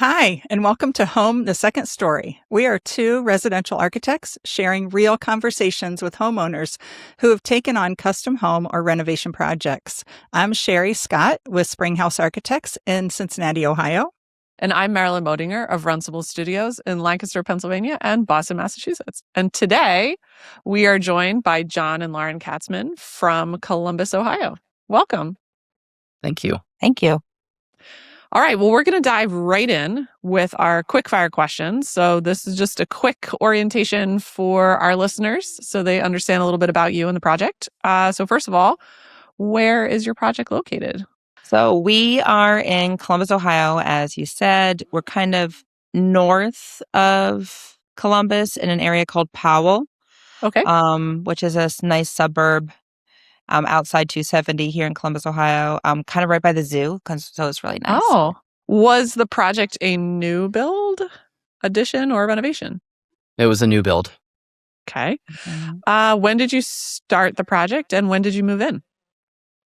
Hi, and welcome to Home, the Second Story. We are two residential architects sharing real conversations with homeowners who have taken on custom home or renovation projects. I'm Sheri Scott with Springhouse Architects in Cincinnati, Ohio. And I'm Marilyn Modinger of Runcible Studios in Lancaster, Pennsylvania and Boston, Massachusetts. And today we are joined by John and Lauren Katzman from Columbus, Ohio. Welcome. Thank you. Thank you. All right, well, we're going to dive right in with our quick-fire questions. So this is just a quick orientation for our listeners so they understand a little bit about you and the project. So first of all, where is your project located? So we are in Columbus, Ohio, as you said. We're kind of north of Columbus in an area called Powell, Okay. which is a nice suburb outside 270 here in Columbus, Ohio, kind of right by the zoo, so it's really nice. Oh, was the project a new build, addition, or renovation? It was a new build. Okay. When did you start the project and when did you move in?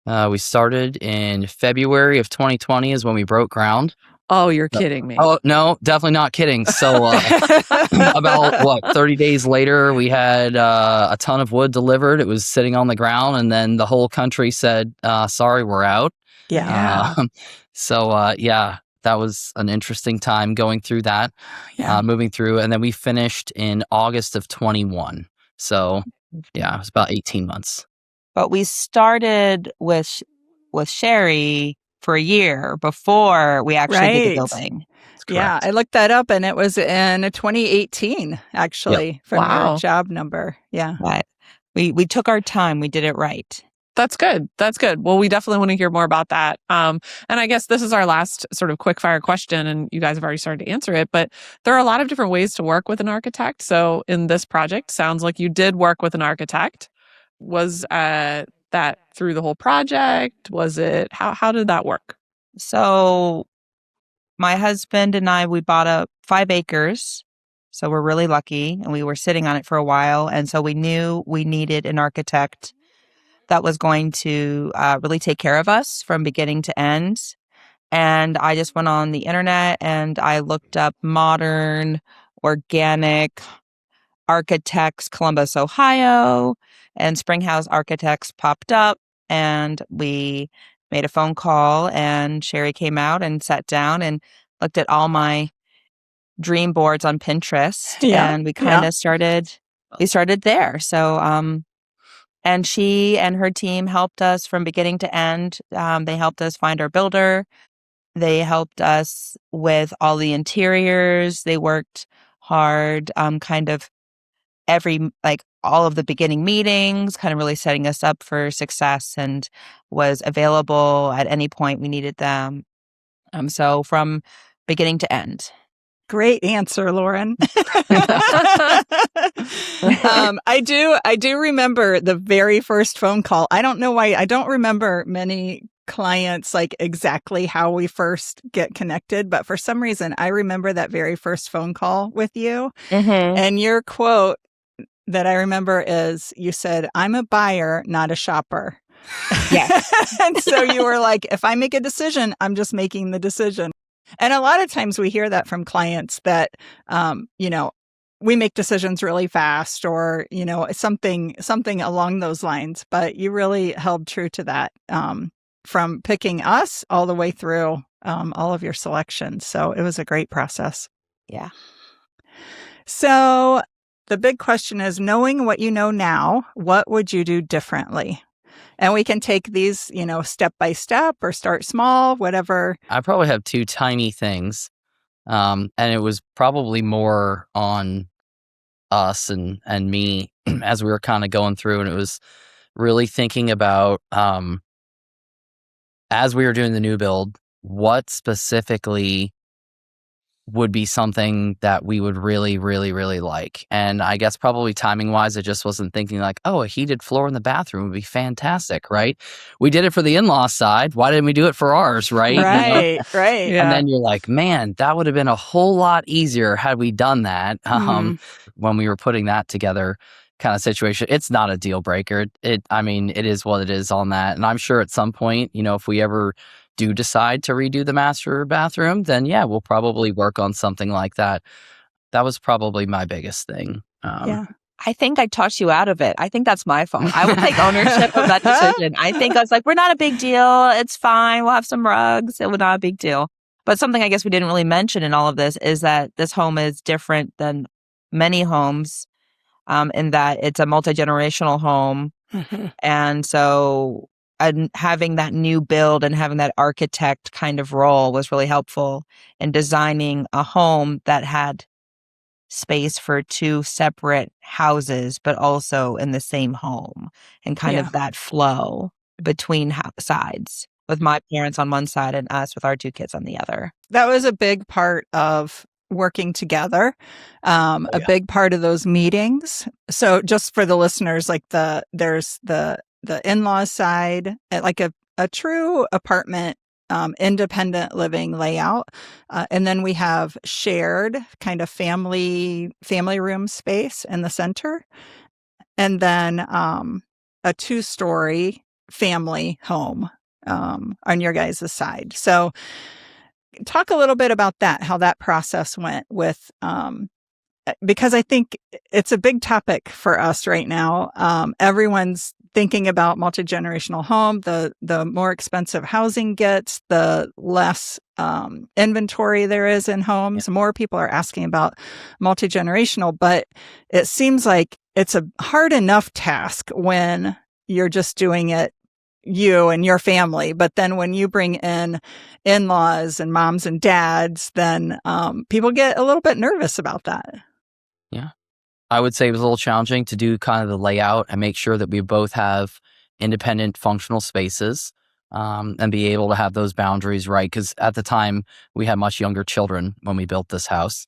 We started in February of 2020 is when we broke ground. Oh, you're kidding me. Oh, no, definitely not kidding. So about 30 days later, we had a ton of wood delivered. It was sitting on the ground, and then the whole country said, sorry, we're out. Yeah. That was an interesting time going through that, moving through. And then we finished in August of 21. So, yeah, it was about 18 months. But we started with Sheri for a year before we actually did the building. Yeah, I looked that up and it was in 2018, actually, from your job number. Yeah. But we took our time. We did it right. That's good. That's good. Well, we definitely want to hear more about that. And I guess this is our last sort of quick fire question, and you guys have already started to answer it, but there are a lot of different ways to work with an architect. So in this project, sounds like you did work with an architect. Was that through the whole project? Was it, how did that work? So my husband and I, we bought 5 acres. So we're really lucky, and we were sitting on it for a while. And so we knew we needed an architect that was going to really take care of us from beginning to end. And I just went on the internet and I looked up modern, organic architects, Columbus, Ohio, and Springhouse Architects popped up, and we made a phone call, and Sheri came out and sat down and looked at all my dream boards on Pinterest, and we kind of started there. So, and she and her team helped us from beginning to end. They helped us find our builder. They helped us with all the interiors. They worked hard, kind of all of the beginning meetings, kind of really setting us up for success, and was available at any point we needed them. So from beginning to end. Great answer, Lauren. I do remember the very first phone call. I don't know why. I don't remember many clients like exactly how we first get connected, but for some reason I remember that very first phone call with you. Mm-hmm. And your quote that I remember is, you said, "I'm a buyer, not a shopper." Yes. And so you were like, if I make a decision, I'm just making the decision. And a lot of times we hear that from clients that, we make decisions really fast, or, something along those lines. But you really held true to that, from picking us all the way through all of your selections. So it was a great process. Yeah. So the big question is, knowing what you know now, what would you do differently? And we can take these, step by step, or start small, whatever. I probably have 2 tiny things. And it was probably more on us and me as we were kind of going through. And it was really thinking about, as we were doing the new build, what specifically would be something that we would really, really, really like. And I guess probably timing wise, I just wasn't thinking like, oh, a heated floor in the bathroom would be fantastic, right? We did it for the in-law side. Why didn't we do it for ours, right? Right, right. And then you're like, man, that would have been a whole lot easier had we done that when we were putting that together kind of situation. It's not a deal breaker. It is what it is on that. And I'm sure at some point, if we ever do decide to redo the master bathroom, then yeah, we'll probably work on something like that. That was probably my biggest thing. Yeah. I think I talked you out of it. I think that's my fault. I will take ownership of that decision. I think I was like, we're not a big deal. It's fine. We'll have some rugs. It was not a big deal. But something I guess we didn't really mention in all of this is that this home is different than many homes in that it's a multi-generational home. And so having that new build and having that architect kind of role was really helpful in designing a home that had space for two separate houses, but also in the same home, and kind of that flow between sides, with my parents on one side and us with our two kids on the other. That was a big part of working together, a big part of those meetings. So just for the listeners, like there's the in-laws side, like a true apartment, independent living layout. And then we have shared kind of family room space in the center. And then a 2-story family home on your guys' side. So talk a little bit about that, how that process went with, because I think it's a big topic for us right now. Everyone's thinking about multi-generational home. The more expensive housing gets, the less inventory there is in homes. More people are asking about multi-generational, but it seems like it's a hard enough task when you're just doing it, you and your family. But then when you bring in-laws and moms and dads, then people get a little bit nervous about that. Yeah. I would say it was a little challenging to do kind of the layout and make sure that we both have independent functional spaces, and be able to have those boundaries right. Because at the time, we had much younger children when we built this house.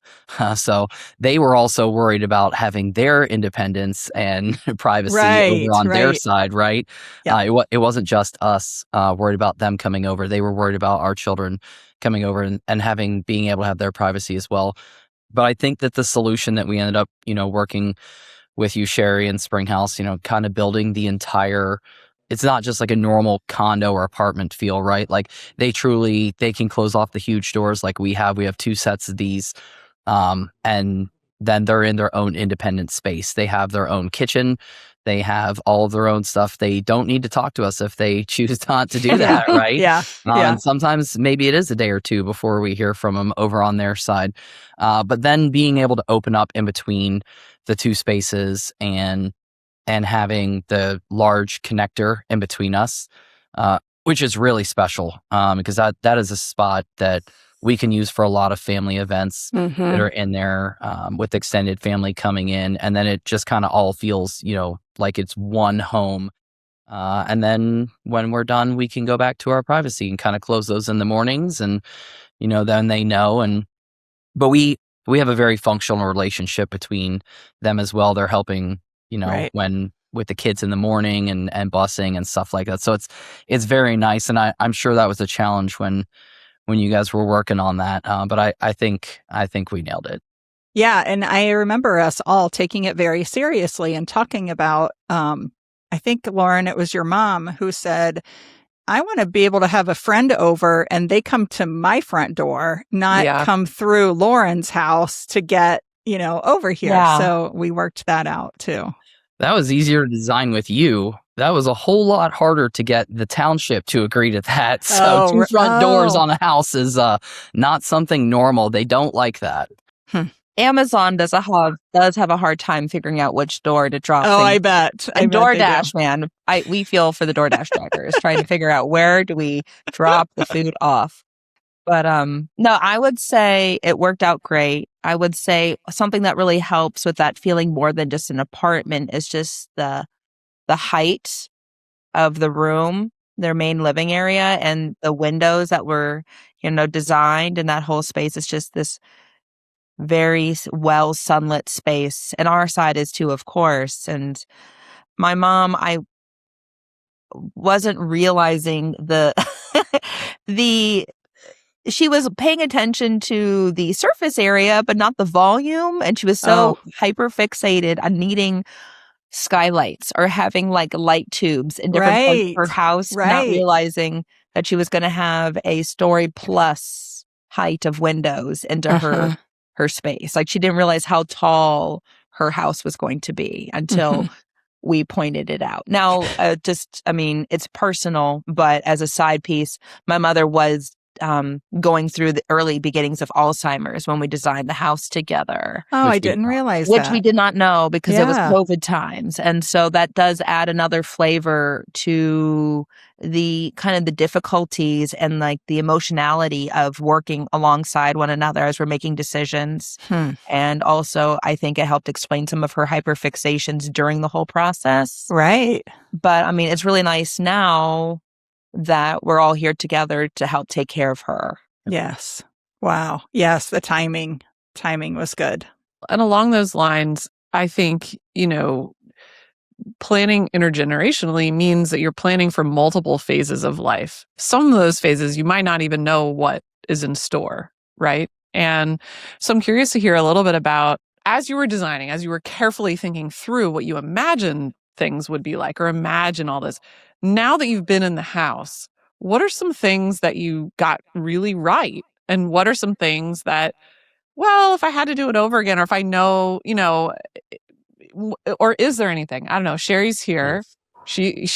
So they were also worried about having their independence and privacy over on their side, right? Yeah. It wasn't just us worried about them coming over. They were worried about our children coming over and being able to have their privacy as well. But I think that the solution that we ended up, working with you, Sheri and Springhouse, kind of building the entire, it's not just like a normal condo or apartment feel, right? Like they can close off the huge doors like we have. We have 2 sets of these, and then they're in their own independent space. They have their own kitchen. They have all of their own stuff. They don't need to talk to us if they choose not to do that, right? And sometimes maybe it is a day or two before we hear from them over on their side. But then being able to open up in between the 2 spaces and having the large connector in between us, which is really special, because that is a spot that we can use for a lot of family events that are in there, with extended family coming in. And then it just kind of all feels, like it's one home. And then when we're done, we can go back to our privacy and kind of close those in the mornings. And, then they know. But we have a very functional relationship between them as well. They're helping, when with the kids in the morning and busing and stuff like that. So it's very nice. And I'm sure that was a challenge when you guys were working on that. But I think we nailed it. Yeah. And I remember us all taking it very seriously and talking about, I think, Lauren, it was your mom who said, I want to be able to have a friend over and they come to my front door, not come through Lauren's house to get, over here. Yeah. So we worked that out too. That was easier to design with you. That was a whole lot harder to get the township to agree to that. So 2 front doors on a house is not something normal. They don't like that. Amazon does have a hard time figuring out which door to drop. Oh, I bet. And DoorDash, man, we feel for the DoorDash drivers trying to figure out where do we drop the food off. But no, I would say it worked out great. I would say something that really helps with that feeling more than just an apartment is just the height of the room, their main living area, and the windows that were, designed in that whole space. It's just this very well sunlit space. And our side is too, of course. And my mom, I wasn't realizing she was paying attention to the surface area, but not the volume. And she was so hyper fixated on needing skylights or having like light tubes in different parts of her house, not realizing that she was going to have a story plus height of windows into her space. Like she didn't realize how tall her house was going to be until we pointed it out. Now, it's personal, but as a side piece, my mother was going through the early beginnings of Alzheimer's when we designed the house together. Oh, I didn't realize Which that. we did not know because it was COVID times. And so that does add another flavor to the kind of the difficulties and like the emotionality of working alongside one another as we're making decisions. And also, I think it helped explain some of her hyperfixations during the whole process. Right. But I mean, it's really nice now that we're all here together to help take care of her. Yes. Wow. Yes, the timing was good. And along those lines, I think, planning intergenerationally means that you're planning for multiple phases of life. Some of those phases, you might not even know what is in store, right? And so I'm curious to hear a little bit about, as you were designing, as you were carefully thinking through what you imagined things would be like, or imagine all this, now that you've been in the house, what are some things that you got really right? And what are some things that, well, if I had to do it over again, or if I know, or is there anything? I don't know. Sheri's here. She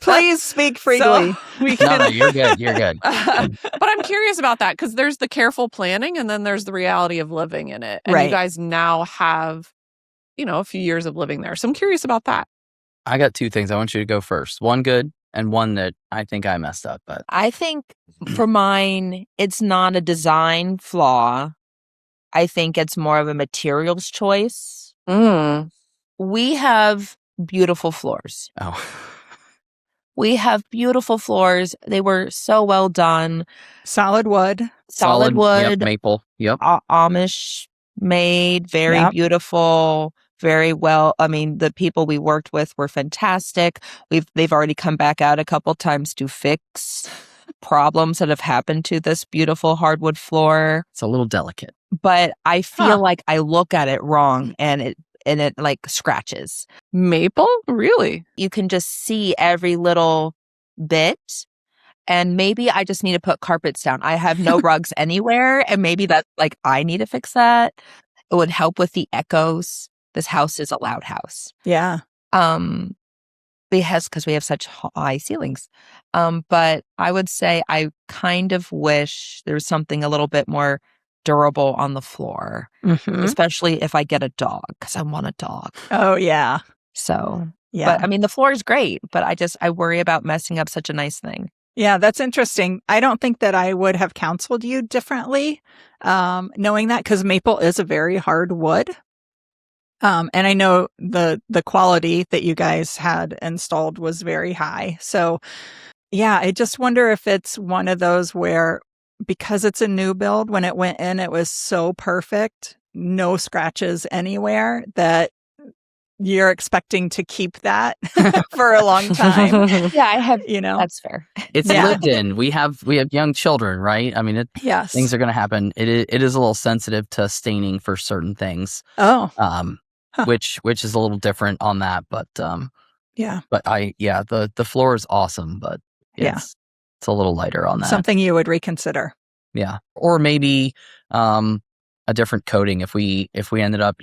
Please speak freely. So we can, No, you're good. You're good. But I'm curious about that because there's the careful planning and then there's the reality of living in it. And Right. you guys now have, a few years of living there. So I'm curious about that. I got two things. I want you to go first. One good and one that I think I messed up. But I think for mine, it's not a design flaw. I think it's more of a materials choice. We have beautiful floors. oh, We have beautiful floors. They were so well done. Solid wood. Solid wood. Yep, maple. Yep. Amish made, very Yep. beautiful, very well. I mean, the people we worked with were fantastic. They've already come back out a couple times to fix problems that have happened to this beautiful hardwood floor. It's a little delicate. But I feel like I look at it wrong and it like scratches. Maple? Really? You can just see every little bit. And maybe I just need to put carpets down. I have no rugs anywhere. And maybe that's like, I need to fix that. It would help with the echoes. This house is a loud house. Yeah. Because we have such high ceilings. But I would say I kind of wish there was something a little bit more durable on the floor, especially if I get a dog, because I want a dog. Oh, yeah. So, Yeah. but I mean, the floor is great, but I worry about messing up such a nice thing. Yeah, that's interesting. I don't think that I would have counseled you differently, knowing that, because maple is a very hard wood. And I know the quality that you guys had installed was very high. So, yeah, I just wonder if it's one of those where, because it's a new build, when it went in, it was so perfect, no scratches anywhere, that you're expecting to keep that for a long time. Yeah, I have. That's fair. It's Yeah. lived in. We have young children, right? I mean, yes. things are going to happen. It is a little sensitive to staining for certain things. Oh, Which is a little different on that, but yeah. But the floor is awesome, but it's a little lighter on that. Something you would reconsider. Yeah, or maybe a different coating if we ended up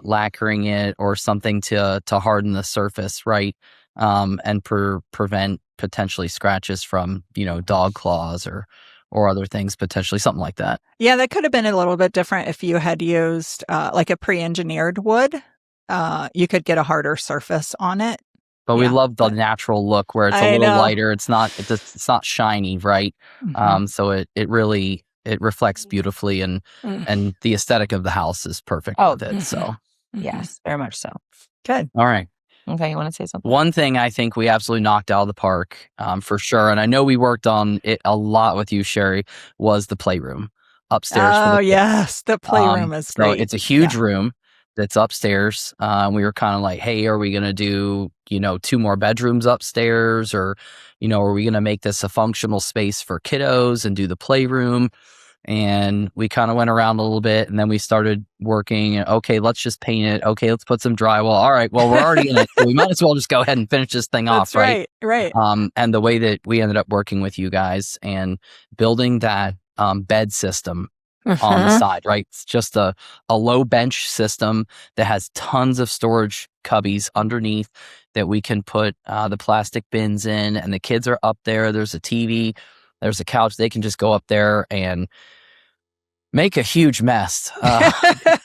lacquering it or something to harden the surface, right? And prevent potentially scratches from dog claws or other things, potentially something like that. Yeah, that could have been a little bit different if you had used like a pre-engineered wood. You could get a harder surface on it. But we love the natural look where it's a little lighter. It's not shiny, right? So it really reflects beautifully, and the aesthetic of the house is perfect with it. So Yes, very much so. Good. all right. Okay, you want to say something? One thing I think we absolutely knocked out of the park, for sure, and I know we worked on it a lot with you, Sheri, was the playroom upstairs. Oh, yes. The playroom is So great. it's a huge room that's upstairs. We were kind of like, hey, are we going to do, 2 more bedrooms upstairs, or, are we going to make this a functional space for kiddos and do the playroom? and we kind of went around a little bit, and then we started working. And okay, let's just paint it. Okay, let's put some drywall. All right, well, we're already in it, so we might as well just go ahead and finish this thing off, right? Right. And the way that we ended up working with you guys and building that bed system on the side, right? It's just a low bench system that has tons of storage cubbies underneath that we can put the plastic bins in, and the kids are up there. There's a TV, there's a couch. They can just go up there and make a huge mess.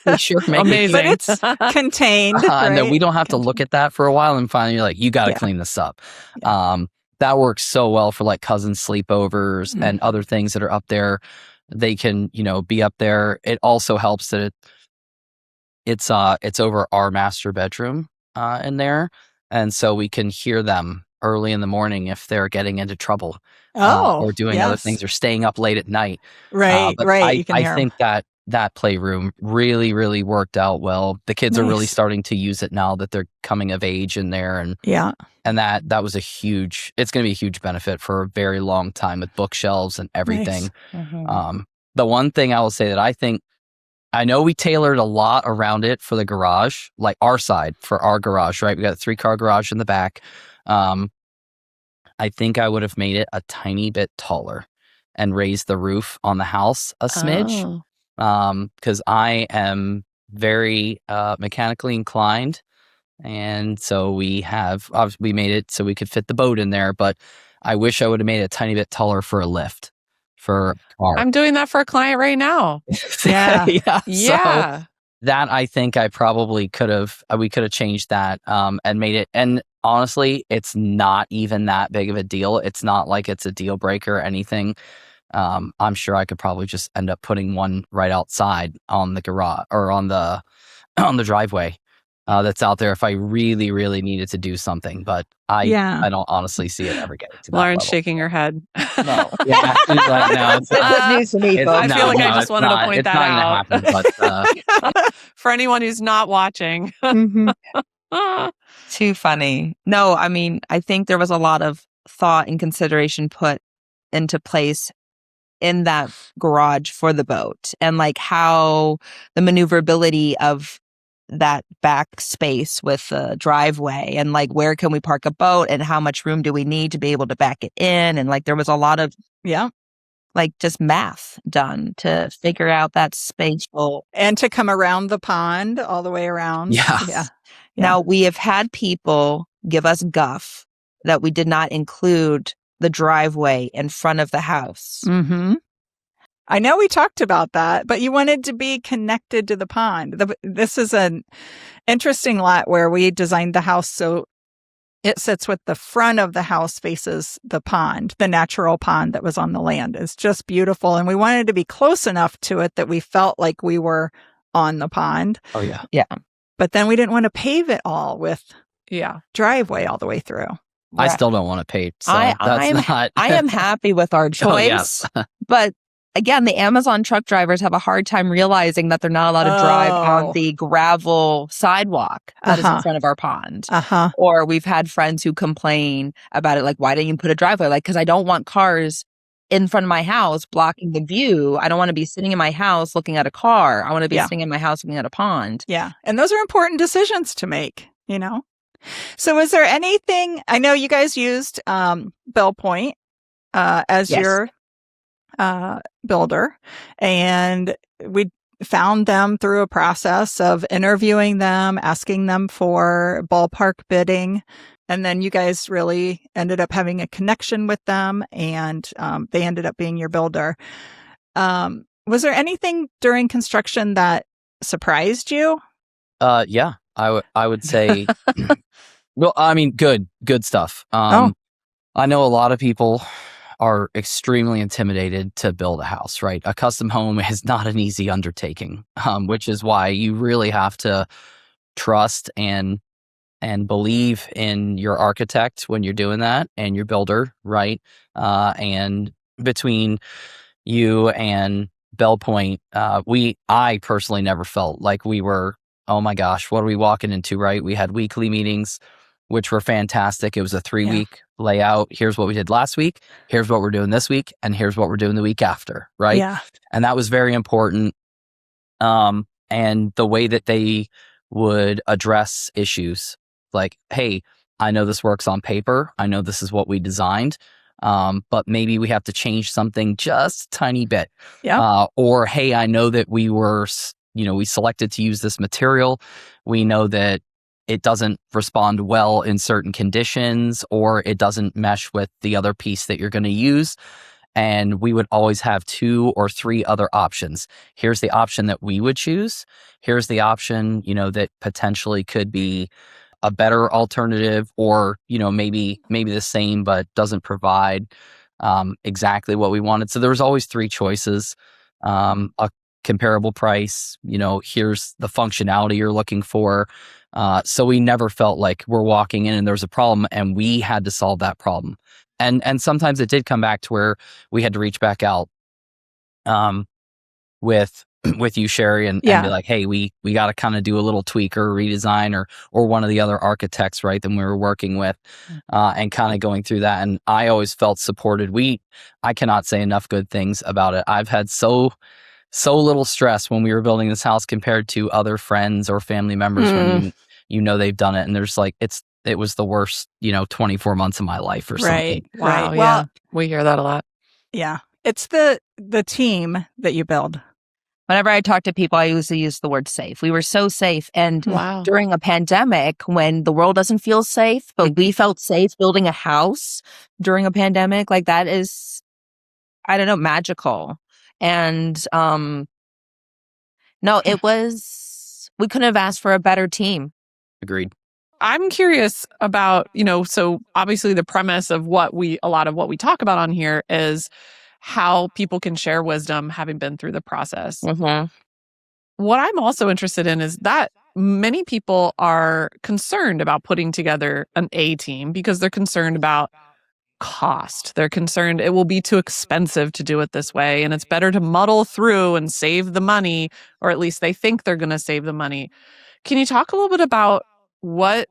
We sure make Amazing. But it's contained, right? And then we don't have to look at that for a while, and finally you're like, you got to clean this up. That works so well for like cousin sleepovers and other things that are up there. They can, be up there. It also helps that it's over our master bedroom in there, and so we can hear them early in the morning if they're getting into trouble or doing other things or staying up late at night. Right. I think that playroom really, really worked out well. The kids are really starting to use it now that they're coming of age in there, and that was it's going to be a huge benefit for a very long time with bookshelves and everything. Nice. The one thing I will say that I know we tailored a lot around it for the garage, like our side for our garage, right? We got a 3-car garage in the back. I think I would have made it a tiny bit taller and raised the roof on the house a smidge. Because I am very mechanically inclined, and so we made it so we could fit the boat in there, but I wish I would have made it a tiny bit taller for a lift for a car. I'm doing that for a client right now. Yeah. So that I think I probably we could have changed that and made it, and honestly, it's not even that big of a deal. It's not like it's a deal breaker or anything. I'm sure I could probably just end up putting one right outside on the garage or on the driveway that's out there if I really, really needed to do something. But I don't honestly see it ever getting to that Lauren's level. shaking her head. No, she's like, no, it's news to me. I feel like I just wanted to point that out. It's not gonna happen, but For anyone who's not watching. Too funny. No, I mean, I think there was a lot of thought and consideration put into place in that garage for the boat, and like how the maneuverability of that back space with the driveway, and like where can we park a boat, and how much room do we need to be able to back it in, and like there was a lot of like just math done to figure out that spatial, and to come around the pond all the way around. Yeah. Now we have had people give us guff that we did not include the driveway in front of the house. I know we talked about that, but you wanted to be connected to the pond. This is an interesting lot where we designed the house so it sits with the front of the house faces the pond, the natural pond that was on the land. It's just beautiful. And we wanted to be close enough to it that we felt like we were on the pond. Oh, yeah. Yeah. But then we didn't want to pave it all with driveway all the way through. I still don't want to pave. So I am happy with our choice. But again, the Amazon truck drivers have a hard time realizing that they're not allowed to drive on the gravel sidewalk that is in front of our pond. Or we've had friends who complain about it, like, why didn't you put a driveway? Like, because I don't want cars in front of my house blocking the view. I don't want to be sitting in my house looking at a car. I want to be sitting in my house looking at a pond. Yeah. And those are important decisions to make, So is there anything, I know you guys used Bell Point as your builder, and we found them through a process of interviewing them, asking them for ballpark bidding, and then you guys really ended up having a connection with them, and they ended up being your builder. Was there anything during construction that surprised you? Yeah, I would say, well, I mean, good stuff. I know a lot of people are extremely intimidated to build a house, right? A custom home is not an easy undertaking, which is why you really have to trust and believe in your architect when you're doing that, and your builder, right? And between you and Bell Point, I personally never felt like we were, oh my gosh, what are we walking into, right? We had weekly meetings. which were fantastic. It was a 3-week layout. Here's what we did last week. Here's what we're doing this week. And here's what we're doing the week after. Right. Yeah. And that was very important. And the way that they would address issues like, hey, I know this works on paper. I know this is what we designed. But maybe we have to change something just a tiny bit. Yeah. Or, hey, I know that we were, we selected to use this material. We know that it doesn't respond well in certain conditions, or it doesn't mesh with the other piece that you're going to use. And we would always have 2 or 3 other options. Here's the option that we would choose. Here's the option, that potentially could be a better alternative, or, maybe the same, but doesn't provide exactly what we wanted. So there was always 3 choices, a comparable price, here's the functionality you're looking for. So we never felt like we're walking in and there's a problem and we had to solve that problem. And sometimes it did come back to where we had to reach back out with you, Sheri, and be like, hey, we got to kind of do a little tweak or redesign, or one of the other architects, right, that we were working with, and kind of going through that. And I always felt supported. I cannot say enough good things about it. I've had so little stress when we were building this house compared to other friends or family members when they've done it. And there's like, it was the worst, 24 months of my life or something. Wow. Right. Yeah. Well, we hear that a lot. Yeah. It's the team that you build. Whenever I talk to people, I usually use the word safe. We were so safe. And during a pandemic, when the world doesn't feel safe, but we felt safe building a house during a pandemic, like that is, I don't know, magical. And no, it was, we couldn't have asked for a better team. Agreed. I'm curious about, so obviously the premise of a lot of what we talk about on here is how people can share wisdom having been through the process. Mm-hmm. What I'm also interested in is that many people are concerned about putting together an A team because they're concerned about cost. They're concerned it will be too expensive to do it this way, and it's better to muddle through and save the money, or at least they think they're going to save the money. Can you talk a little bit about what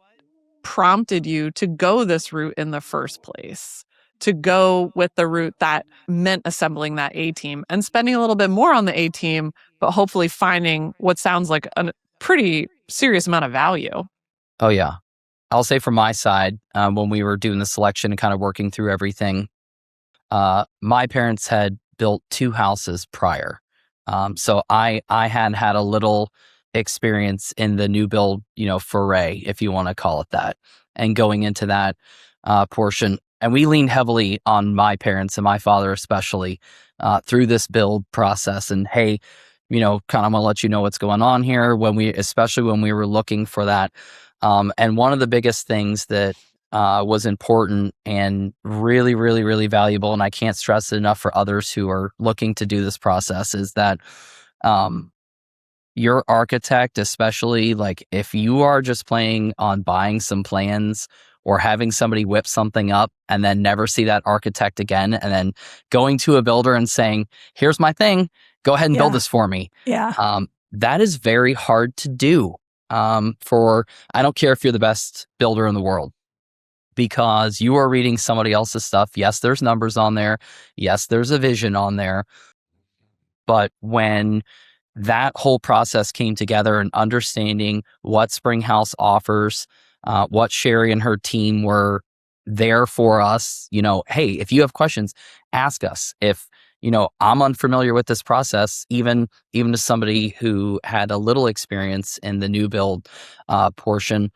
prompted you to go this route in the first place? To go with the route that meant assembling that A team and spending a little bit more on the A team, but hopefully finding what sounds like a pretty serious amount of value. Oh, yeah. I'll say from my side, when we were doing the selection and kind of working through everything, my parents had built 2 houses prior. So I had a little experience in the new build, foray, if you want to call it that, and going into that portion. And we leaned heavily on my parents and my father, especially through this build process. And hey, kind of I'm gonna let you know what's going on here especially when we were looking for that. And one of the biggest things that was important and really, really, really valuable, and I can't stress it enough for others who are looking to do this process, is that your architect, especially like if you are just planning on buying some plans or having somebody whip something up and then never see that architect again, and then going to a builder and saying, here's my thing, go ahead and build this for me. Yeah. That is very hard to do. I don't care if you're the best builder in the world, because you are reading somebody else's stuff. Yes, there's numbers on there. Yes, there's a vision on there. But when that whole process came together and understanding what Springhouse offers, what Sheri and her team were there for us, hey, if you have questions, ask us. If, I'm unfamiliar with this process, even to somebody who had a little experience in the new build portion,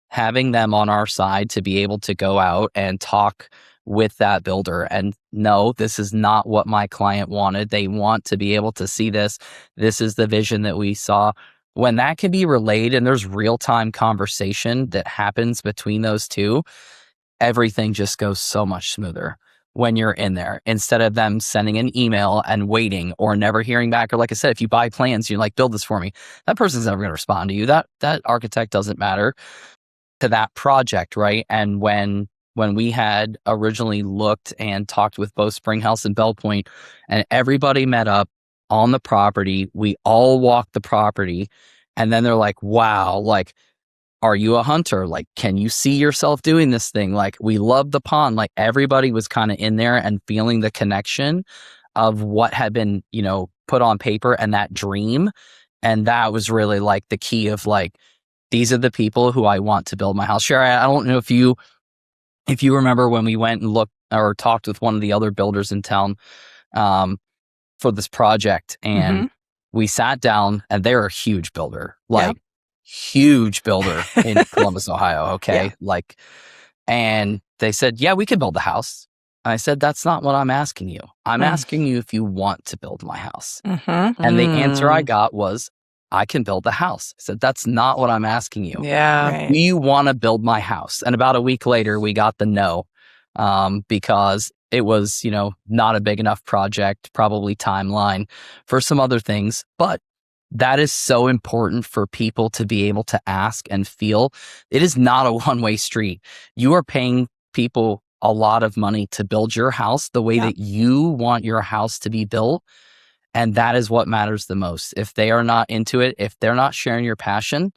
having them on our side to be able to go out and talk with that builder and no, this is not what my client wanted. They want to be able to see this. This is the vision that we saw. When that can be relayed and there's real-time conversation that happens between those two, everything just goes so much smoother when you're in there, instead of them sending an email and waiting or never hearing back. Or like I said, if you buy plans, you're like, build this for me. That person's never going to respond to you. That architect doesn't matter to that project, right? And when we had originally looked and talked with both Springhouse and Bell Point, and everybody met up on the property, we all walked the property, and then they're like, wow, like are you a hunter? Like, can you see yourself doing this thing? Like, we love the pond. Like, everybody was kind of in there and feeling the connection of what had been, put on paper and that dream. And that was really like the key of like, these are the people who I want to build my house. Sheri, I don't know if you remember when we went and looked or talked with one of the other builders in town for this project, and we sat down, and they're a huge builder, like huge builder in Columbus, Ohio. Okay. Like, and they said, yeah, we can build the house. I said, that's not what I'm asking you. I'm asking you if you want to build my house. And the answer I got was, I can build the house. I said, that's not what I'm asking you. Yeah. Right. Do you want to build my house? And about a week later, we got the no, because it was, not a big enough project, probably timeline for some other things. But that is so important for people to be able to ask and feel. It is not a one-way street. You are paying people a lot of money to build your house the way that you want your house to be built. And that is what matters the most. If they are not into it, if they're not sharing your passion,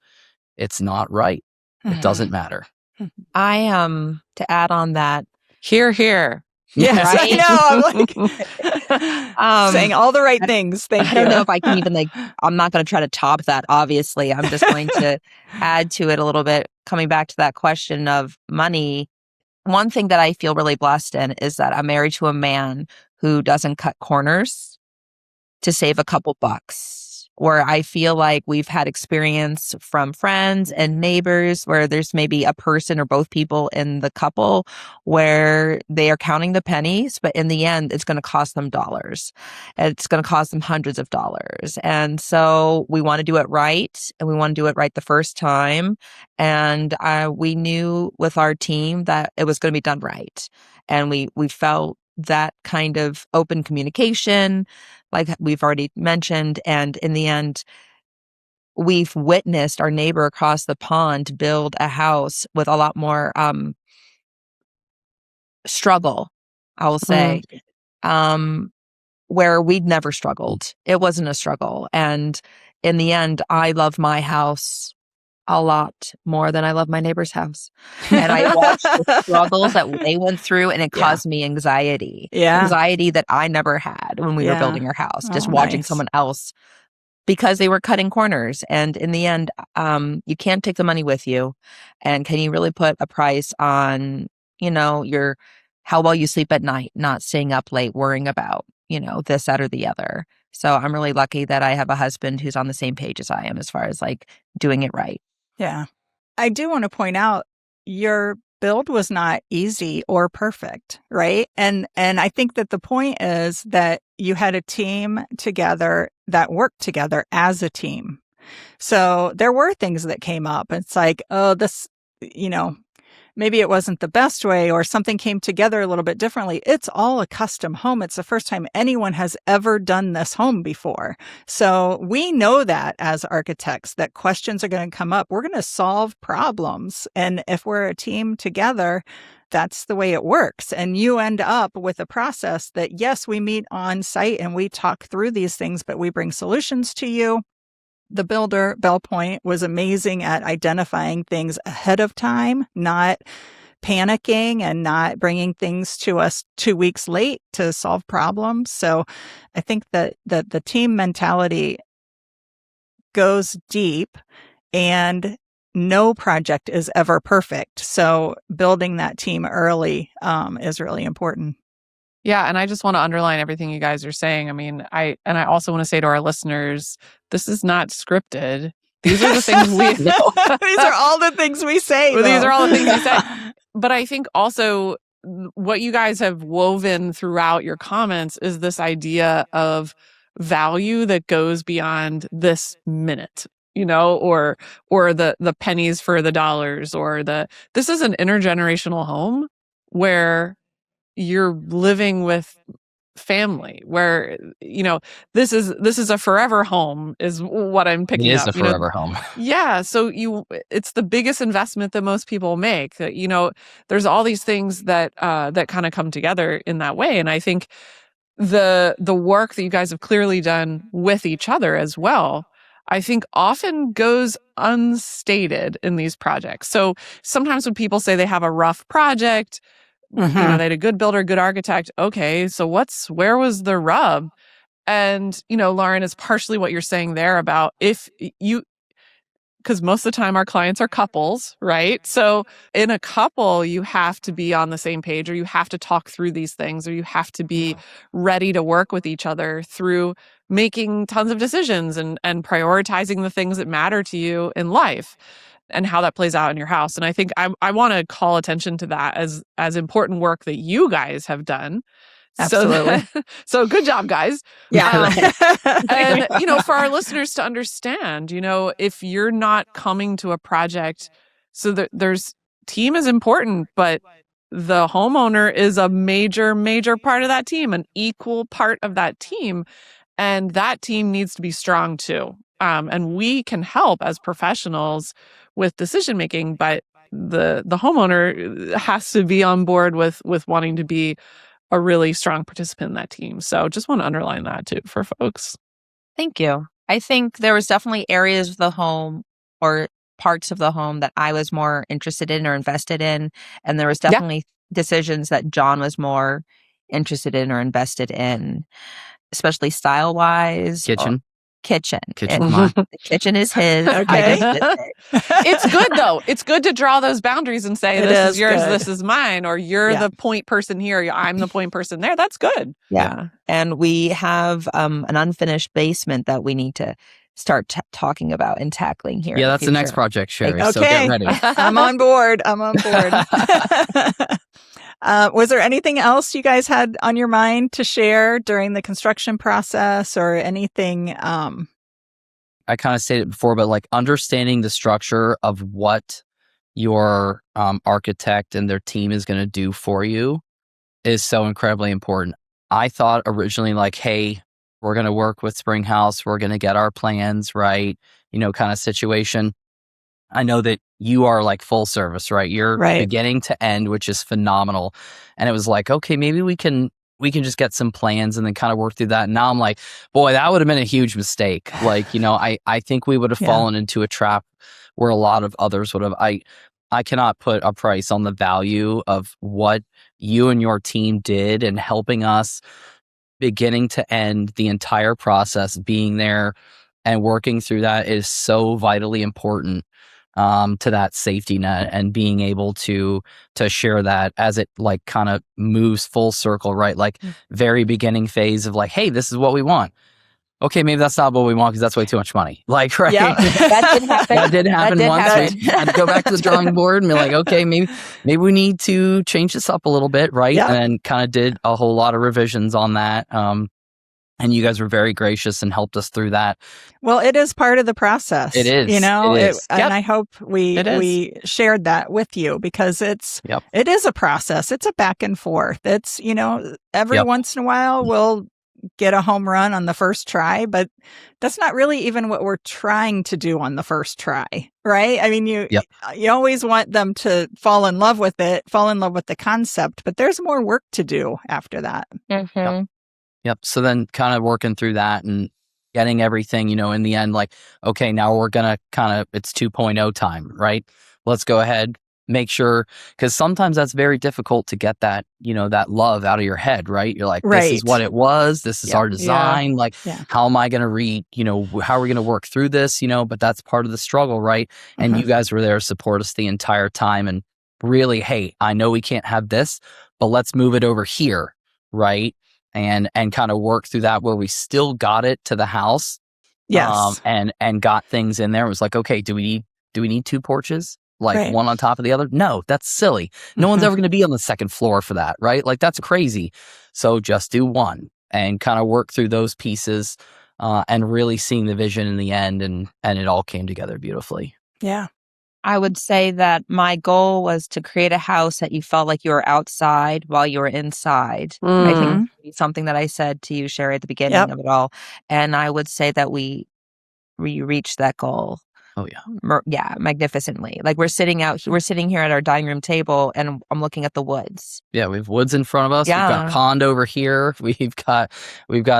it's not right. It doesn't matter. To add on that. Here, here. Yes, Right? I know. I'm like saying all the right things. Thank you. I don't know if I can even I'm not going to try to top that, obviously. I'm just going to add to it a little bit. Coming back to that question of money, one thing that I feel really blessed in is that I'm married to a man who doesn't cut corners to save a couple bucks, where I feel like we've had experience from friends and neighbors where there's maybe a person or both people in the couple where they are counting the pennies, but in the end, it's going to cost them dollars. It's going to cost them hundreds of dollars. And so we want to do it right, and we want to do it right the first time. And we knew with our team that it was going to be done right. And we felt that kind of open communication, like we've already mentioned. And in the end, we've witnessed our neighbor across the pond build a house with a lot more struggle, I will say, where we'd never struggled. It wasn't a struggle. And in the end, I love my house a lot more than I love my neighbor's house. And I watched the struggles that they went through, and it caused me anxiety. Yeah. Anxiety that I never had when we were building our house, just watching someone else, because they were cutting corners. And in the end, you can't take the money with you. And can you really put a price on, how well you sleep at night, not staying up late, worrying about, this, that, or the other. So I'm really lucky that I have a husband who's on the same page as I am as far as like doing it right. Yeah. I do want to point out your build was not easy or perfect, right? And I think that the point is that you had a team together that worked together as a team. So there were things that came up. It's like, oh, this, maybe it wasn't the best way, or something came together a little bit differently. It's all a custom home. It's the first time anyone has ever done this home before. So we know that as architects, that questions are going to come up. We're going to solve problems. And if we're a team together, that's the way it works. And you end up with a process that, yes, we meet on site and we talk through these things, but we bring solutions to you. The builder, Bell Point, was amazing at identifying things ahead of time, not panicking and not bringing things to us 2 weeks late to solve problems. So I think that the team mentality goes deep, and no project is ever perfect. So building that team early is really important. Yeah. And I just want to underline everything you guys are saying. I mean, I also want to say to our listeners, this is not scripted. These are the things we know. These are all the things we say. Well, these are all the things we say. But I think also what you guys have woven throughout your comments is this idea of value that goes beyond this minute, or the pennies for the dollars, or this is an intergenerational home where you're living with family, where this is a forever home, is what I'm picking up. It is a forever home. Yeah, so it's the biggest investment that most people make. There's all these things that kind of come together in that way, and I think the work that you guys have clearly done with each other as well I think often goes unstated in these projects. So sometimes when people say they have a rough project, they had a good builder, good architect. Okay, so where was the rub? And, Lauren, is partially what you're saying there about because most of the time our clients are couples, right? So in a couple, you have to be on the same page, or you have to talk through these things, or you have to be ready to work with each other through making tons of decisions and prioritizing the things that matter to you in life and how that plays out in your house. And I think I want to call attention to that as important work that you guys have done. Absolutely. So good job, guys. Yeah. And, for our listeners to understand, if you're not coming to a project, so there's team is important, but the homeowner is a major, major part of that team, an equal part of that team. And that team needs to be strong too. And we can help as professionals with decision making, but the homeowner has to be on board with wanting to be a really strong participant in that team. So just want to underline that too for folks. Thank you. I think there was definitely areas of the home or parts of the home that I was more interested in or invested in. And there was definitely decisions that John was more interested in or invested in, especially style-wise. Kitchen. Kitchen. Mine. The kitchen is his. Okay. It's good though. It's good to draw those boundaries and say, this is yours, this is mine, or you're the point person here, I'm the point person there. That's good. Yeah. And we have an unfinished basement that we need to start talking about and tackling here. Yeah, that's the next project, Sheri. Okay. So get ready. I'm on board. Was there anything else you guys had on your mind to share during the construction process or anything? I kind of stated it before, but like understanding the structure of what your architect and their team is going to do for you is so incredibly important. I thought originally like, hey, we're going to work with Springhouse. We're going to get our plans right, kind of situation. I know that you are like full service, right? You're beginning to end, which is phenomenal. And it was like, okay, maybe we can just get some plans and then kind of work through that. And now I'm like, boy, that would have been a huge mistake. Like, I think we would have fallen into a trap where a lot of others would have. I cannot put a price on the value of what you and your team did in helping us beginning to end, the entire process, being there and working through that is so vitally important to that safety net and being able to share that as it like kind of moves full circle, right? Like very beginning phase of like, hey, this is what we want. Okay, maybe that's not what we want because that's way too much money. Like, right? Yeah. That did happen. That did happen once. Happen. We had to go back to the drawing board and be like, okay, maybe we need to change this up a little bit, right? Yeah. And kind of did a whole lot of revisions on that. And you guys were very gracious and helped us through that. Well, it is part of the process. It is. And I hope we shared that with you because it is a process. It's a back and forth. It's, every once in a while we'll get a home run on the first try, but that's not really even what we're trying to do on the first try, right? I mean, you always want them to fall in love with it, fall in love with the concept, but there's more work to do after that. Mm-hmm. Yep. So then kind of working through that and getting everything, in the end, like, okay, now we're going to it's 2.0 time, right? Let's go ahead, make sure, because sometimes that's very difficult to get that, that love out of your head, right? You're like, this is what it was. This is our design. Like, how am I going to read, how are we going to work through this, but that's part of the struggle, right? And you guys were there to support us the entire time and really, hey, I know we can't have this, but let's move it over here, right? And kind of work through that where we still got it to the house. Yes. And got things in there. It was like, okay, do we need two porches? Like one on top of the other? No, that's silly. No one's ever going to be on the second floor for that, right? Like that's crazy. So just do one and kind of work through those pieces and really seeing the vision in the end. And it all came together beautifully. Yeah. I would say that my goal was to create a house that you felt like you were outside while you were inside. I think it's something that I said to you, Sheri, at the beginning of it all. And I would say that we reached that goal. Oh yeah. magnificently. Like we're sitting here at our dining room table, and I'm looking at the woods. Yeah, we have woods in front of us. We've got Yeah. pond over here. We've got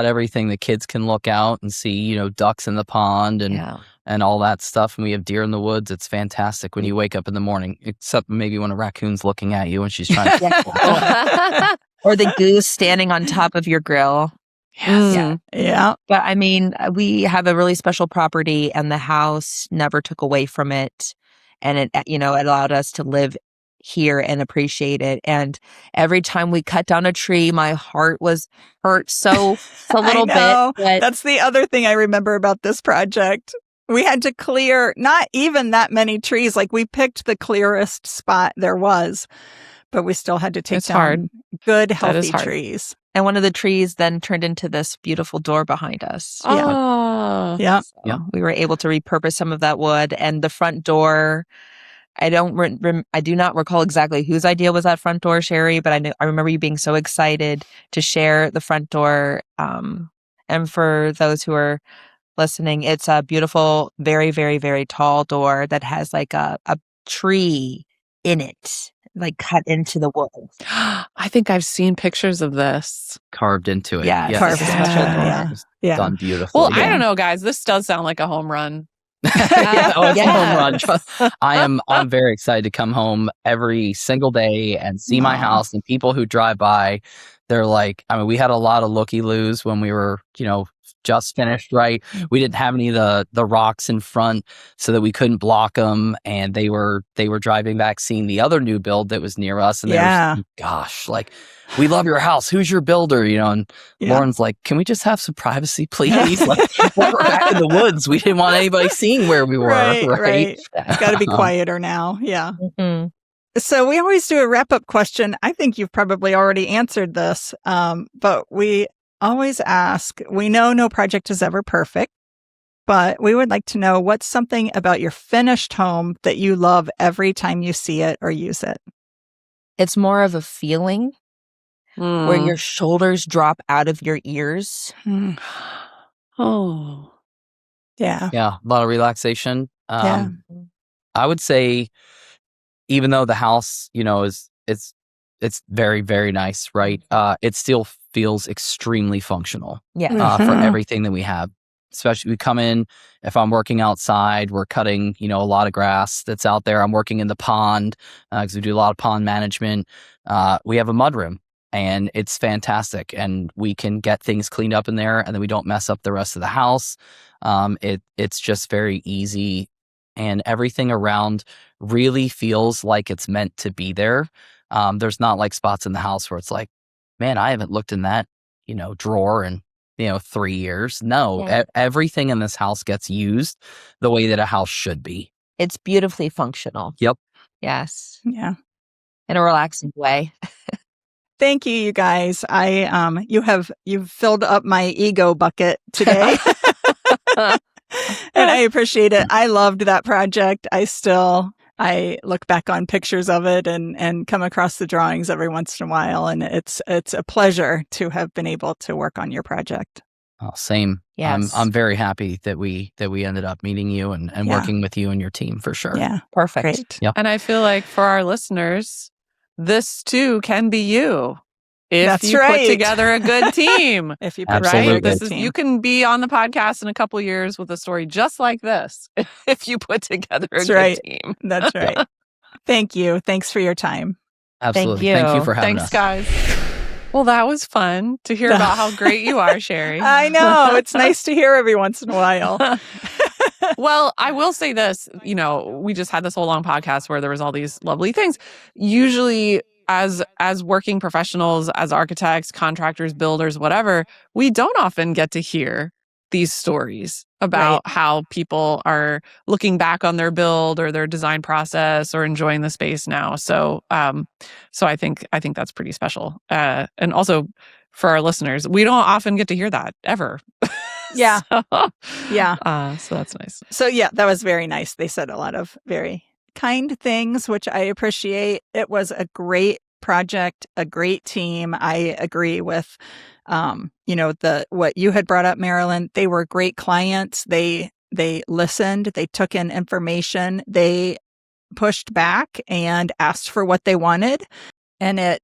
everything the kids can look out and see, ducks in the pond and all that stuff. And we have deer in the woods. It's fantastic when you wake up in the morning, except maybe when a raccoon's looking at you and she's trying to Or the goose standing on top of your grill. Yes. Yeah. But I mean, we have a really special property, and the house never took away from it. And it allowed us to live here and appreciate it. And every time we cut down a tree, my heart was hurt so a little bit. But that's the other thing I remember about this project. We had to clear not even that many trees. Like we picked the clearest spot there was, but we still had to take down good, healthy trees. And one of the trees then turned into this beautiful door behind us. Oh. Yeah. So we were able to repurpose some of that wood, and the front door. I do not recall exactly whose idea was that front door, Sheri, but I remember you being so excited to share the front door. And for those who are listening, it's a beautiful, very, very, very tall door that has like a tree in it, like cut into the wood. I think I've seen pictures of this. carved into it. Yeah, Yes. carved into it. Yeah. Done beautifully. Well, I don't know, guys. This does sound like a home run. It's a home run. I'm very excited to come home every single day and see my house, and people who drive by, they're like, we had a lot of looky-loos when we were, just finished, right? We didn't have any of the rocks in front so that we couldn't block them, and they were driving back seeing the other new build that was near us, and they were, gosh, like, we love your house. Who's your builder? And Lauren's like, can we just have some privacy, please? Like, we're back in the woods. We didn't want anybody seeing where we were. Right. It's got to be quieter now. Yeah. Mm-hmm. So we always do a wrap-up question. I think you've probably already answered this, but we always ask, we know no project is ever perfect, but we would like to know what's something about your finished home that you love every time you see it or use it. It's more of a feeling where your shoulders drop out of your ears. Oh. Yeah. Yeah, a lot of relaxation. Yeah. I would say, even though the house, it's very, very nice, right? It still feels extremely functional. Yeah. For everything that we have. Especially we come in, if I'm working outside, we're cutting, a lot of grass that's out there. I'm working in the pond because we do a lot of pond management. We have a mudroom, and it's fantastic. And we can get things cleaned up in there, and then we don't mess up the rest of the house. It's just very easy, and everything around really feels like it's meant to be there. There's not like spots in the house where it's like, man, I haven't looked in that, drawer in 3 years. No, everything in this house gets used the way that a house should be. It's beautifully functional. Yep. Yes. Yeah. In a relaxing way. Thank you, you guys. You've filled up my ego bucket today. And I appreciate it. I loved that project. I look back on pictures of it and come across the drawings every once in a while. And it's a pleasure to have been able to work on your project. Oh, same. Yes. I'm very happy that we ended up meeting you and working with you and your team for sure. Yeah. Perfect. Great. Yep. And I feel like for our listeners, this too can be you. If That's you right. put together a good team. If you put Absolutely. together a good This is, team. you can be on the podcast in a couple years with a story just like this if you put together a good team. That's right. Thank you. Thanks for your time. Absolutely. Thank you. Thank you for having Thanks, us. guys. Well, that was fun to hear about how great you are, Sheri. I know. It's nice to hear every once in a while. Well, I will say this, we just had this whole long podcast where there was all these lovely things. Usually as working professionals, as architects, contractors, builders, whatever, we don't often get to hear these stories about how people are looking back on their build or their design process or enjoying the space now. So I think that's pretty special. And also for our listeners, we don't often get to hear that ever. Yeah. Yeah. So that's nice. So yeah, that was very nice. They said a lot of very kind things, which I appreciate. It was a great project, a great team. I agree with, what you had brought up, Marilyn. They were great clients. They they listened, they took in information, they pushed back and asked for what they wanted. And it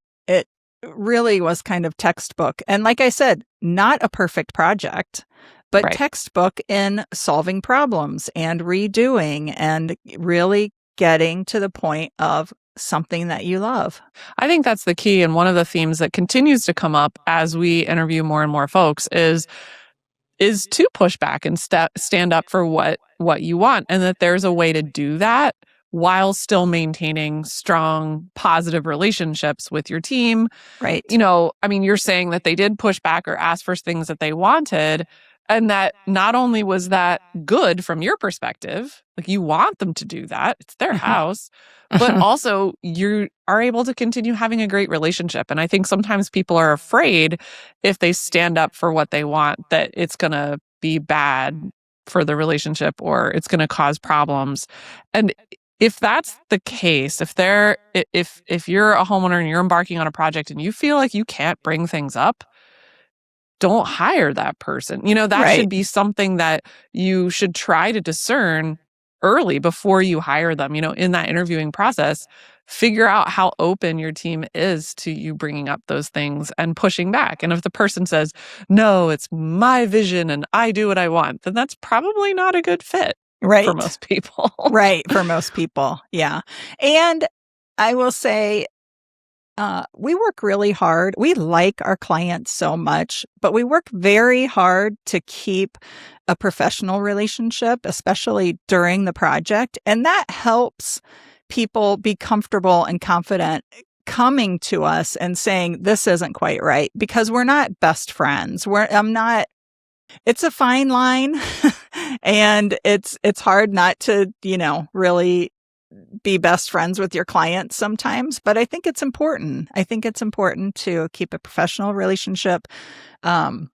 really was kind of textbook. And like I said, not a perfect project, but Right. textbook in solving problems and redoing and really getting to the point of something that you love. I think that's the key. And one of the themes that continues to come up as we interview more and more folks is to push back and stand up for what you want, and that there's a way to do that while still maintaining strong, positive relationships with your team. Right. I mean, you're saying that they did push back or ask for things that they wanted, and that not only was that good from your perspective, like you want them to do that, it's their house, but also you are able to continue having a great relationship. And I think sometimes people are afraid if they stand up for what they want that it's going to be bad for the relationship or it's going to cause problems. And if that's the case, if you're a homeowner and you're embarking on a project and you feel like you can't bring things up, don't hire that person. That Right. should be something that you should try to discern early before you hire them. In that interviewing process, figure out how open your team is to you bringing up those things and pushing back. And if the person says, no, it's my vision and I do what I want, then that's probably not a good fit. Right. For most people. Right. For most people. Yeah. And I will say, we work really hard. We like our clients so much, but we work very hard to keep a professional relationship, especially during the project. And that helps people be comfortable and confident coming to us and saying, this isn't quite right, because we're not best friends. It's a fine line and it's hard not to, really be best friends with your clients sometimes, but I think it's important. I think it's important to keep a professional relationship, so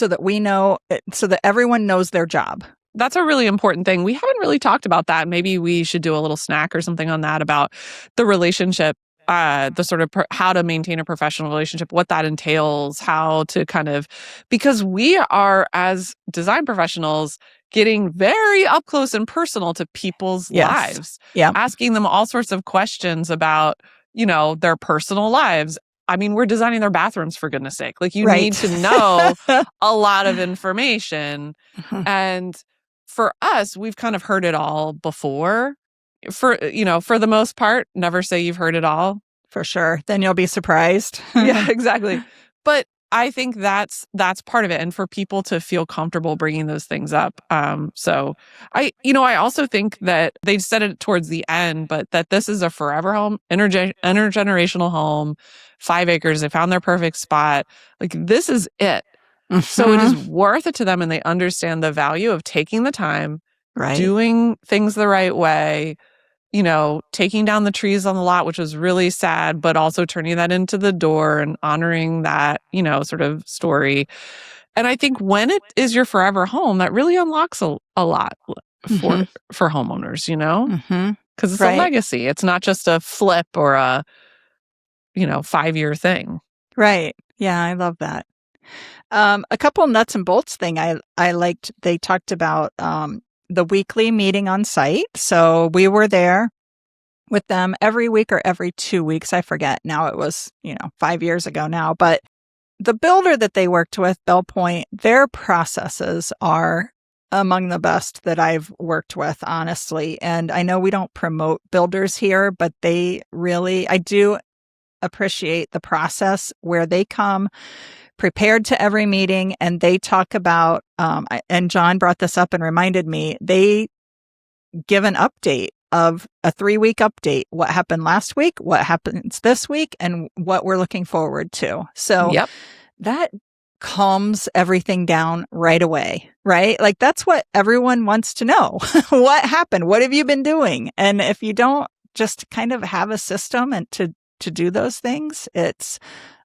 that everyone knows their job. That's a really important thing. We haven't really talked about that. Maybe we should do a little snack or something on that about the relationship, the sort of how to maintain a professional relationship, what that entails, how to because we are, as design professionals, getting very up close and personal to people's lives, asking them all sorts of questions about, their personal lives. I mean, we're designing their bathrooms, for goodness sake. Like, you need to know a lot of information. And for us, we've kind of heard it all before. For the most part, never say you've heard it all. For sure. Then you'll be surprised. Yeah, exactly. But I think that's part of it, and for people to feel comfortable bringing those things up. So I also think that they said it towards the end, but that this is a forever home, intergenerational home, 5 acres. They found their perfect spot. Like, this is it. So it is worth it to them, and they understand the value of taking the time, doing things the right way. Taking down the trees on the lot, which was really sad, but also turning that into the door and honoring that, sort of story. And I think when it is your forever home, that really unlocks a lot for homeowners, because it's a legacy. It's not just a flip or a, 5-year thing. Right. Yeah, I love that. A couple nuts and bolts thing I liked. They talked about the weekly meeting on site. So we were there with them every week or every 2 weeks. I forget. Now it was, 5 years ago now. But the builder that they worked with, Bell Point, their processes are among the best that I've worked with, honestly. And I know we don't promote builders here, but I do appreciate the process where they come prepared to every meeting, and they talk about, and John brought this up and reminded me, they give an update of a 3-week update, what happened last week, what happens this week, and what we're looking forward to. So that calms everything down right away, right? Like, that's what everyone wants to know. What happened? What have you been doing? And if you don't just kind of have a system and to to do those things, it's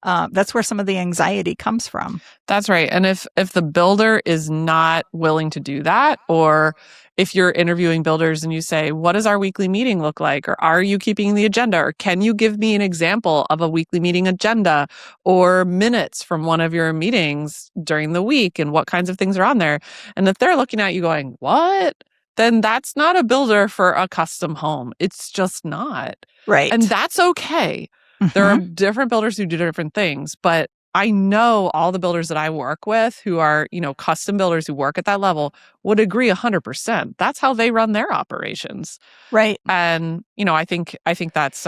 that's where some of the anxiety comes from. That's right. And if the builder is not willing to do that, or if you're interviewing builders and you say, what does our weekly meeting look like? Or are you keeping the agenda? Or can you give me an example of a weekly meeting agenda or minutes from one of your meetings during the week and what kinds of things are on there? And if they're looking at you going, what? Then that's not a builder for a custom home. It's just not. Right. And that's okay. There are different builders who do different things, but I know all the builders that I work with who are, custom builders who work at that level would agree 100%. That's how they run their operations. Right. And, I think that's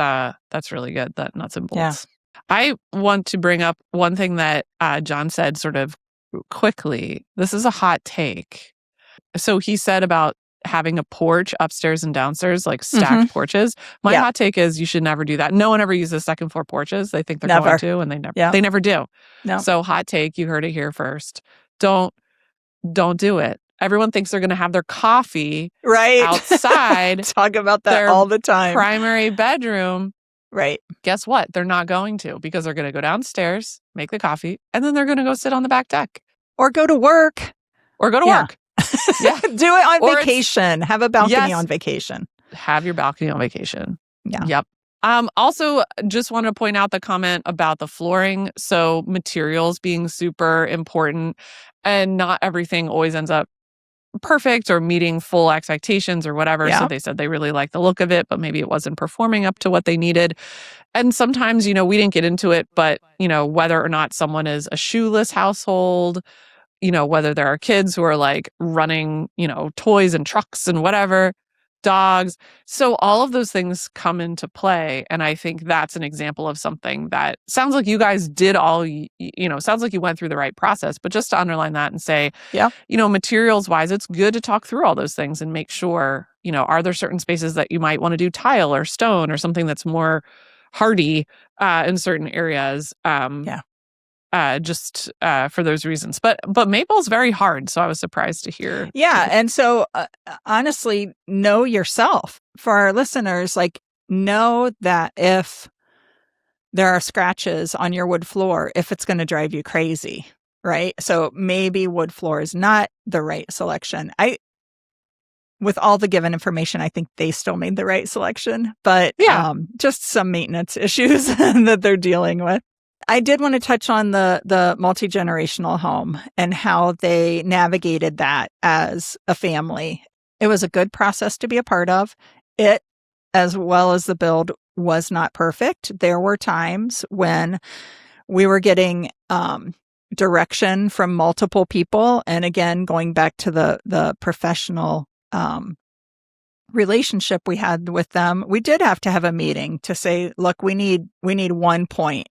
really good, that nuts and bolts. Yeah. I want to bring up one thing that John said sort of quickly. This is a hot take. So he said about having a porch upstairs and downstairs, like stacked porches. My hot take is you should never do that. No one ever uses second floor porches. They think they're going to, and they never do. No. So hot take, you heard it here first. Don't do it. Everyone thinks they're going to have their coffee outside. Talk about that all the time. Primary bedroom. Right. Guess what? They're not going to, because they're going to go downstairs, make the coffee, and then they're going to go sit on the back deck. Or go to work. Work. Yeah. Do it on vacation. Have a balcony on vacation. Have your balcony on vacation. Yeah. Yep. Also, just want to point out the comment about the flooring. So materials being super important, and not everything always ends up perfect or meeting full expectations or whatever. Yeah. So they said they really like the look of it, but maybe it wasn't performing up to what they needed. And sometimes, we didn't get into it, but, whether or not someone is a shoeless household, whether there are kids who are like running, toys and trucks and whatever, dogs. So all of those things come into play. And I think that's an example of something that sounds like you guys did sounds like you went through the right process. But just to underline that and say, materials wise, it's good to talk through all those things and make sure, are there certain spaces that you might want to do tile or stone or something that's more hardy in certain areas. Just for those reasons. But maple's very hard, so I was surprised to hear. Yeah, and so honestly, know yourself. For our listeners, know that if there are scratches on your wood floor, if it's going to drive you crazy, right? So maybe wood floor is not the right selection. With all the given information, I think they still made the right selection, but just some maintenance issues that they're dealing with. I did want to touch on the multi-generational home and how they navigated that as a family. It was a good process to be a part of. It, as well as the build, was not perfect. There were times when we were getting direction from multiple people. And again, going back to the professional relationship we had with them, we did have to have a meeting to say, look, we need one point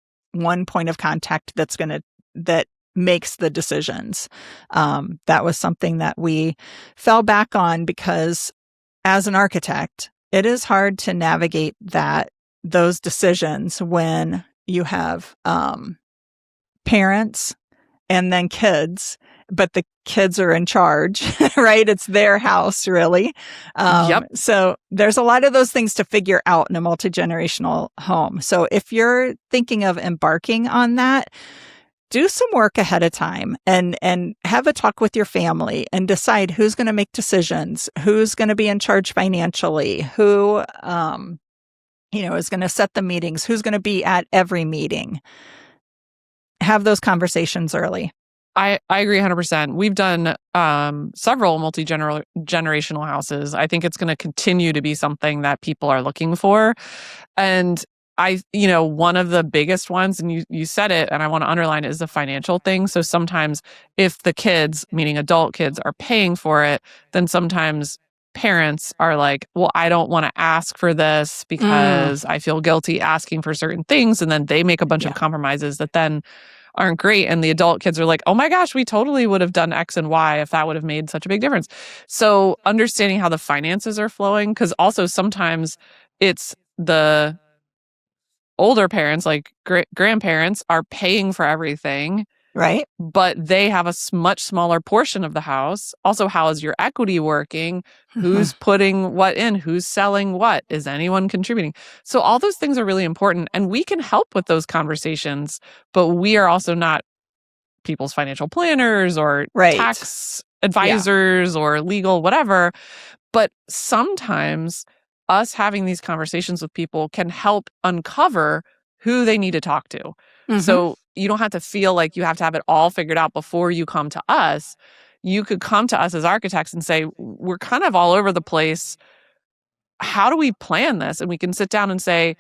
of contact that makes the decisions. That was something that we fell back on because as an architect, it is hard to navigate those decisions when you have parents and then kids, but the kids are in charge, right? It's their house, really. So there's a lot of those things to figure out in a multi-generational home. So if you're thinking of embarking on that, do some work ahead of time and have a talk with your family and decide who's going to make decisions, who's going to be in charge financially, who, is going to set the meetings, who's going to be at every meeting. Have those conversations early. I agree 100%. We've done several multi-generational houses. I think it's going to continue to be something that people are looking for. And one of the biggest ones, and you said it, and I want to underline it, is the financial thing. So sometimes if the kids, meaning adult kids, are paying for it, then sometimes parents are like, well, I don't want to ask for this because I feel guilty asking for certain things. And then they make a bunch of compromises that then aren't great. And the adult kids are like, oh my gosh, we totally would have done X and Y if that would have made such a big difference. So understanding how the finances are flowing, because also sometimes it's the older parents, like grandparents, are paying for everything. Right. but they have a much smaller portion of the house. Also, how is your equity working? Who's putting what in? Who's selling what? Is anyone contributing? So all those things are really important, and we can help with those conversations, but we are also not people's financial planners or Right. tax advisors or legal, whatever. But sometimes us having these conversations with people can help uncover who they need to talk to. So you don't have to feel like you have to have it all figured out before you come to us. You could come to us as architects and say, we're kind of all over the place. How do we plan this? And we can sit down and say,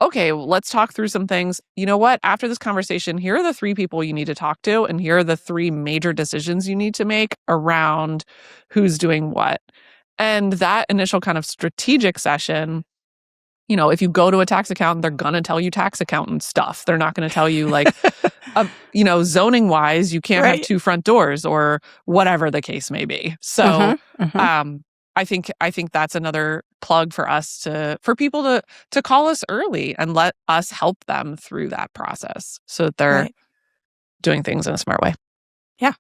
okay, well, let's talk through some things. You know what? After this conversation, here are the 3 people you need to talk to, and here are the 3 major decisions you need to make around who's doing what. And that initial kind of strategic session, you know, if you go to a tax accountant, they're going to tell you tax accountant stuff. They're not going to tell you like, you know, zoning wise, you can't have 2 front doors or whatever the case may be. So, I think that's another plug for us for people to call us early and let us help them through that process so that they're doing things in a smart way. Yeah.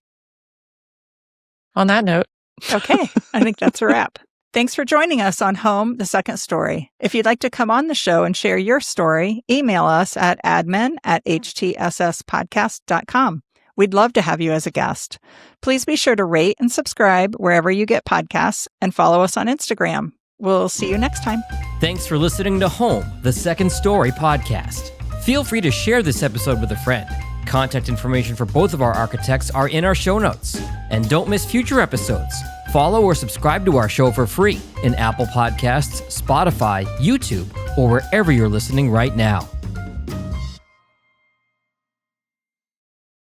On that note. Okay. I think that's a wrap. Thanks for joining us on Home, the Second Story. If you'd like to come on the show and share your story, email us at admin@htsspodcast.com. We'd love to have you as a guest. Please be sure to rate and subscribe wherever you get podcasts and follow us on Instagram. We'll see you next time. Thanks for listening to Home, the Second Story podcast. Feel free to share this episode with a friend. Contact information for both of our architects are in our show notes. And don't miss future episodes. Follow or subscribe to our show for free in Apple Podcasts, Spotify, YouTube, or wherever you're listening right now.